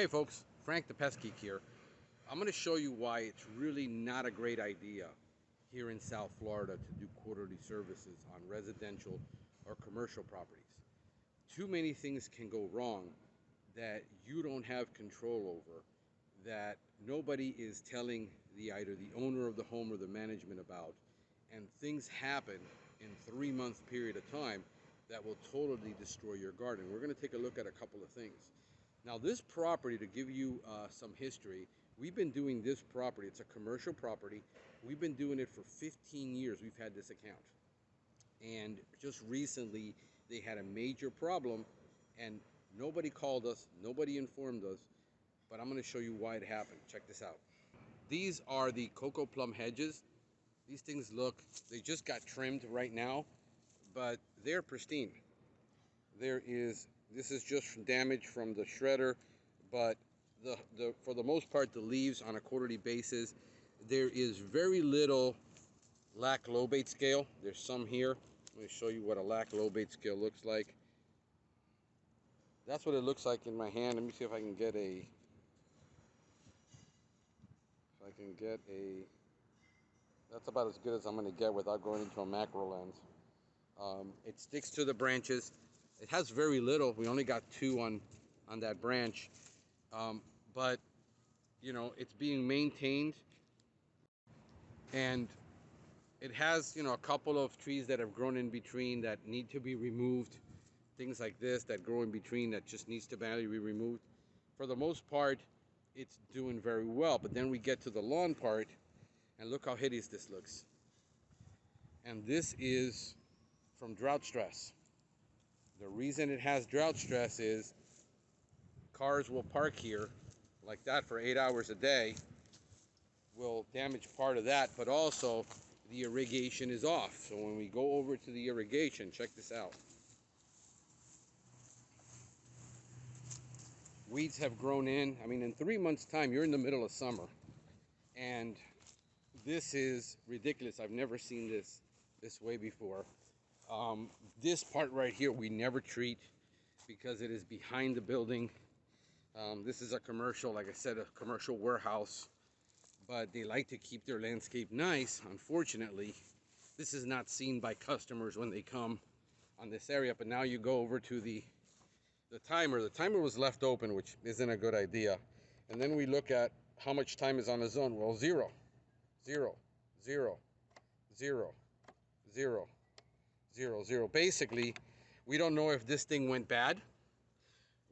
Hey folks, Frank the Pest Geek here. I'm going to show you why it's really not a great idea here in South Florida to do quarterly services on residential or commercial properties. Too many things can go wrong that you don't have control over, that nobody is telling either the owner of the home or the management about, and things happen in 3 month period of time that will totally destroy your garden. We're going to take a look at a couple of things. Now this property, to give you some history, we've been doing this property. It's a commercial property. We've been doing it for 15 years. We've had this account. And just recently they had a major problem and nobody called us, nobody informed us, but I'm going to show you why it happened. Check this out. These are the cocoa plum hedges. These things they just got trimmed right now, but they're pristine. This is just damage from the shredder, but for the most part, the leaves on a quarterly basis, there is very little Lac Lobate Scale. There's some here. Let me show you what a Lac Lobate Scale looks like. That's what it looks like in my hand. Let me see if I can get that's about as good as I'm going to get without going into a macro lens. It sticks to the branches. It has very little. We only got 2 on that branch, but you know, it's being maintained, and it has, you know, a couple of trees that have grown in between that need to be removed. Things like this that grow in between that just needs to badly be removed. For the most part, it's doing very well. But then we get to the lawn part, and look how hideous this looks. And this is from drought stress. The reason it has drought stress is cars will park here like that for 8 hours a day, will damage part of that, but also the irrigation is off. So when we go over to the irrigation, check this out. Weeds have grown in. I mean, in 3 months' time, you're in the middle of summer. And this is ridiculous. I've never seen this way before. This part right here we never treat because it is behind the building. This is a commercial, like I said, a commercial warehouse, but they like to keep their landscape nice. Unfortunately, this is not seen by customers when they come on this area. But now you go over to the timer. The timer was left open, which isn't a good idea. And then we look at how much time is on the zone. Well, 0, 0, 0, 0, 0, 0, 0. Basically, we don't know if this thing went bad.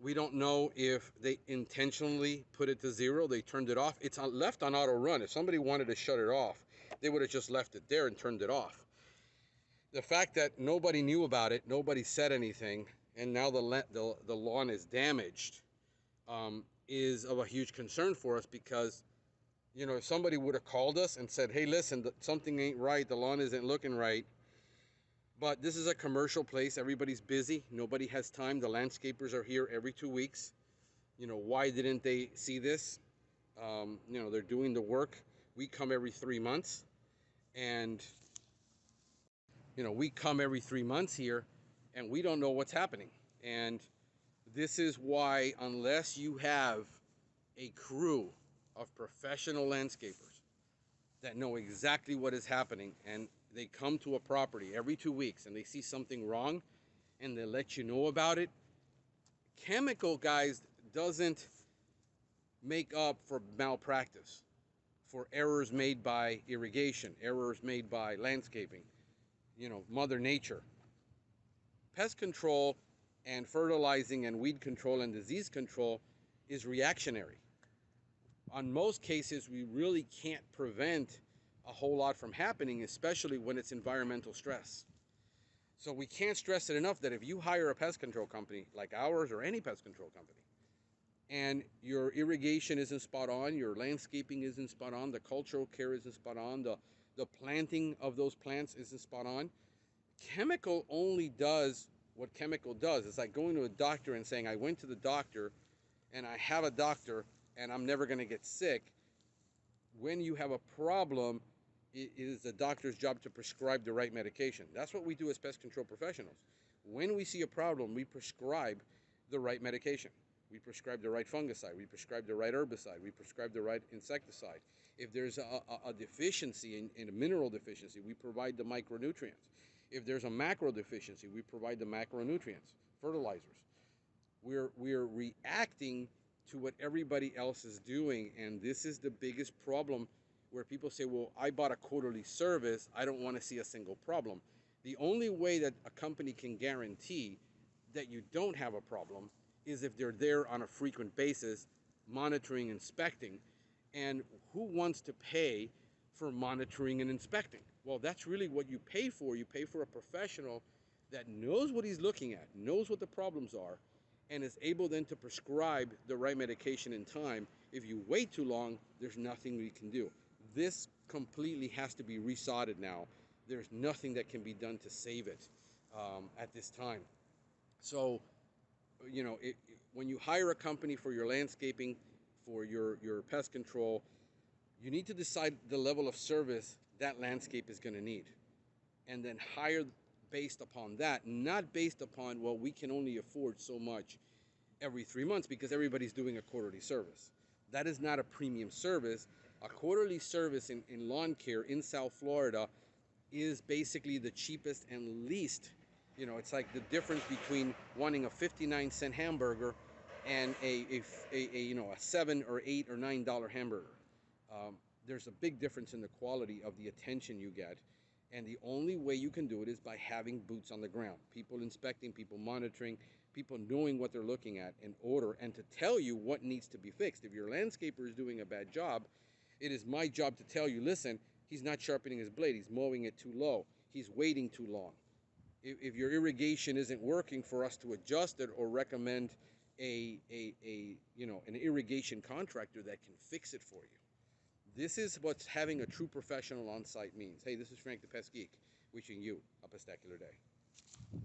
We don't know if they intentionally put it to 0. They turned it off. It's left on auto run. If somebody wanted to shut it off, they would have just left it there and turned it off. The fact that nobody knew about it, nobody said anything, and now the lawn is damaged, is of a huge concern for us, because, you know, if somebody would have called us and said, hey, listen, something ain't right, the lawn isn't looking right. But this is a commercial place. Everybody's busy. Nobody has time. The landscapers are here every 2 weeks. You know, why didn't they see this? You know, they're doing the work. We come every 3 months. And, you know, we come every 3 months here, and we don't know what's happening. And this is why, unless you have a crew of professional landscapers that know exactly what is happening, and they come to a property every 2 weeks and they see something wrong and they let you know about it. Chemical, guys, doesn't make up for malpractice, for errors made by irrigation, errors made by landscaping, you know, Mother Nature. Pest control and fertilizing and weed control and disease control is reactionary. On most cases, we really can't prevent a whole lot from happening, especially when it's environmental stress. So we can't stress it enough that if you hire a pest control company like ours or any pest control company, and your irrigation isn't spot on, your landscaping isn't spot on, the cultural care isn't spot on, the planting of those plants isn't spot on, chemical only does what chemical does. It's like going to a doctor and saying, I went to the doctor and I have a doctor and I'm never going to get sick. When you have a problem, it is the doctor's job to prescribe the right medication. That's what we do as pest control professionals. When we see a problem, we prescribe the right medication. we prescribe the right fungicide, we prescribe the right herbicide, we prescribe the right insecticide. If there's a deficiency, in a mineral deficiency, we provide the micronutrients. If there's a macro deficiency, we provide the macronutrients, fertilizers. We're reacting to what everybody else is doing, and this is the biggest problem, where people say, well, I bought a quarterly service, I don't want to see a single problem. The only way that a company can guarantee that you don't have a problem is if they're there on a frequent basis, monitoring, inspecting. And who wants to pay for monitoring and inspecting? Well, that's really what you pay for. You pay for a professional that knows what he's looking at, knows what the problems are, and is able then to prescribe the right medication in time. If you wait too long, there's nothing we can do. This completely has to be resodded now. There's nothing that can be done to save it at this time. So, you know, when you hire a company for your landscaping, for your pest control, you need to decide the level of service that landscape is going to need, and then hire based upon that, not based upon, well, we can only afford so much every 3 months because everybody's doing a quarterly service. That is not a premium service. A quarterly service in lawn care in South Florida is basically the cheapest and least. You know, it's like the difference between wanting a 59-cent hamburger and a you know, a $7 or $8 or $9 hamburger. There's a big difference in the quality of the attention you get, and the only way you can do it is by having boots on the ground, people inspecting, people monitoring, people knowing what they're looking at in order, and to tell you what needs to be fixed. If your landscaper is doing a bad job, it is my job to tell you, listen, he's not sharpening his blade, he's mowing it too low, he's waiting too long. If your irrigation isn't working, for us to adjust it or recommend a you know, an irrigation contractor that can fix it for you. This is what having a true professional on site means. Hey, this is Frank the Pest Geek, wishing you a pestacular day.